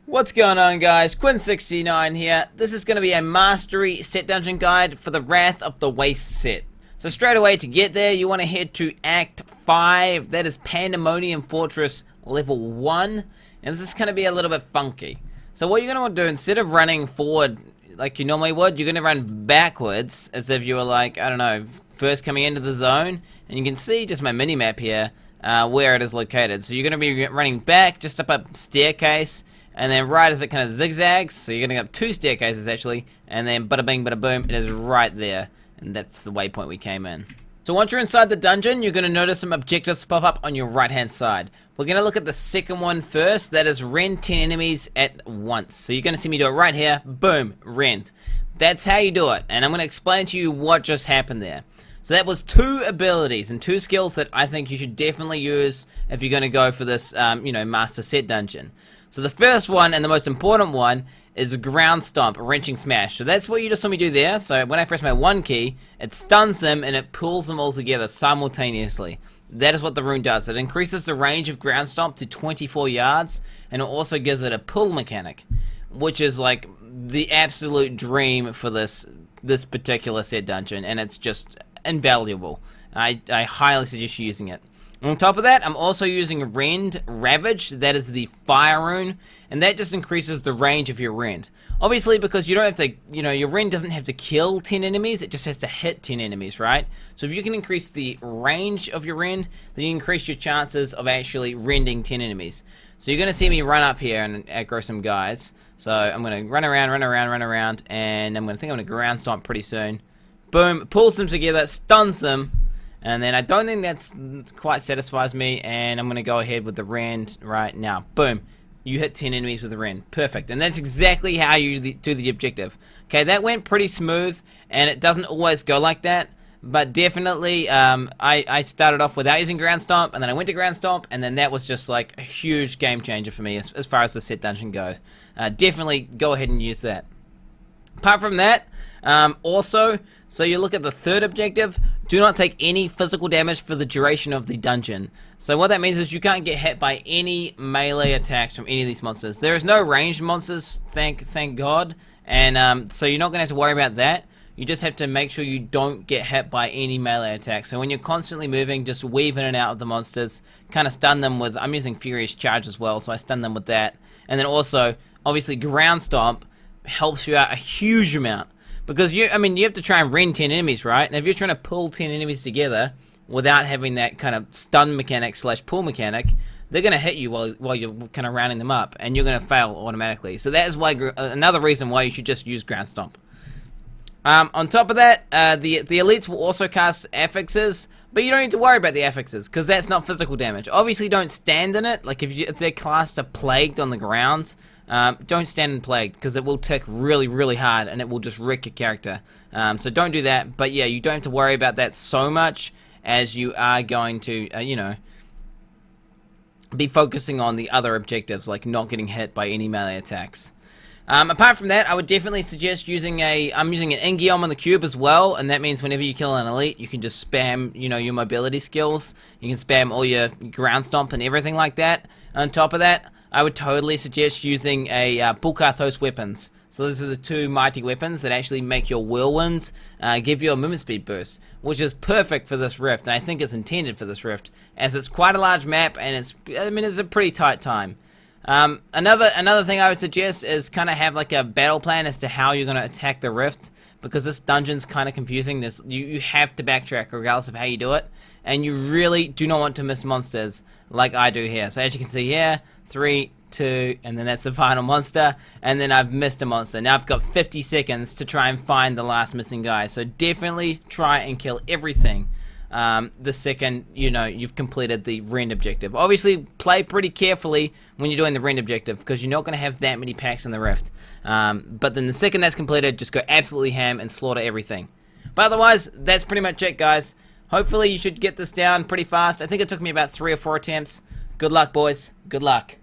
What's going on, guys? Quinn69 here. This is going to be a mastery set dungeon guide for the Wrath of the Waste set. So straight away, to get there, you want to head to Act 5. That is Pandemonium Fortress level 1. And this is going to be a little bit funky. So what you're going to want to do, instead of running forward like you normally would, you're going to run backwards as if you were like, I don't know, first coming into the zone. And you can see just my mini-map here where it is located. So you're going to be running back just up a staircase. And then right as it kind of zigzags, so you're going to go up 2 staircases actually, and then bada bing, bada boom, it is right there. And that's the waypoint we came in. So once you're inside the dungeon, you're going to notice some objectives pop up on your right hand side. We're going to look at the second one first, that is rend 10 enemies at once. So you're going to see me do it right here, boom, rend. That's how you do it, and I'm going to explain to you what just happened there. So that was 2 abilities and 2 skills that I think you should definitely use if you're going to go for this, master set dungeon. So the first one, and the most important one, is ground stomp, wrenching smash. So that's what you just saw me do there. So when I press my 1 key, it stuns them and it pulls them all together simultaneously. That is what the rune does. It increases the range of ground stomp to 24 yards, and it also gives it a pull mechanic, which is like the absolute dream for this particular set dungeon, and it's just invaluable. I highly suggest you using it. On top of that, I'm also using Rend Ravage. That is the fire rune, and that just increases the range of your rend. Obviously, because you don't have to, your rend doesn't have to kill 10 enemies, it just has to hit 10 enemies, right? So if you can increase the range of your rend, then you increase your chances of actually rending 10 enemies. So you're going to see me run up here and aggro some guys. So I'm going to run around, and I'm going to ground stomp pretty soon. Boom, pulls them together, stuns them. And then I don't think that's quite satisfies me, and I'm going to go ahead with the rend right now. Boom. You hit 10 enemies with the rend. Perfect. And that's exactly how you do the objective. Okay, that went pretty smooth, and it doesn't always go like that. But definitely, I started off without using ground stomp, and then I went to ground stomp, and then that was just like a huge game changer for me as far as the set dungeon goes. Definitely go ahead and use that. Apart from that, also, so you look at the third objective, do not take any physical damage for the duration of the dungeon. So what that means is you can't get hit by any melee attacks from any of these monsters. There is no ranged monsters, thank God, and so you're not going to have to worry about that. You just have to make sure you don't get hit by any melee attacks. So when you're constantly moving, just weave in and out of the monsters, kind of stun them with, I'm using Furious Charge as well, so I stun them with that. And then also, obviously, Ground Stomp helps you out a huge amount. Because you have to try and rend 10 enemies, right? And if you're trying to pull 10 enemies together without having that kind of stun mechanic / pull mechanic, they're going to hit you while you're kind of rounding them up, and you're going to fail automatically. So that is why another reason why you should just use Ground Stomp. On top of that, the elites will also cast affixes, but you don't need to worry about the affixes because that's not physical damage. Obviously, don't stand in it. Like if their class are plagued on the ground, don't stand in plagued because it will tick really, really hard and it will just wreck your character. So don't do that. But yeah, you don't have to worry about that so much as you are going to, be focusing on the other objectives like not getting hit by any melee attacks. Apart from that, I would definitely suggest using I'm using an Ingiom on the cube as well, and that means whenever you kill an elite, you can just spam, your mobility skills. You can spam all your ground stomp and everything like that. On top of that, I would totally suggest using a Pulkathos weapons. So those are the 2 mighty weapons that actually make your whirlwinds give you a movement speed boost, which is perfect for this rift, and I think it's intended for this rift, as it's quite a large map, and it's a pretty tight time. Another thing I would suggest is kind of have like a battle plan as to how you're going to attack the rift, because this dungeon's kind of confusing. You have to backtrack regardless of how you do it, and you really do not want to miss monsters like I do here. So as you can see here, 3, 2, and then that's the final monster, and then I've missed a monster. Now I've got 50 seconds to try and find the last missing guy, so definitely try and kill everything the second you've completed the rend objective. Obviously play pretty carefully when you're doing the rend objective because you're not going to have that many packs in the rift, but then the second that's completed, just go absolutely ham and slaughter everything. But otherwise, that's pretty much it, guys. Hopefully you should get this down pretty fast. I think it took me about 3 or 4 attempts. Good luck, boys. Good luck.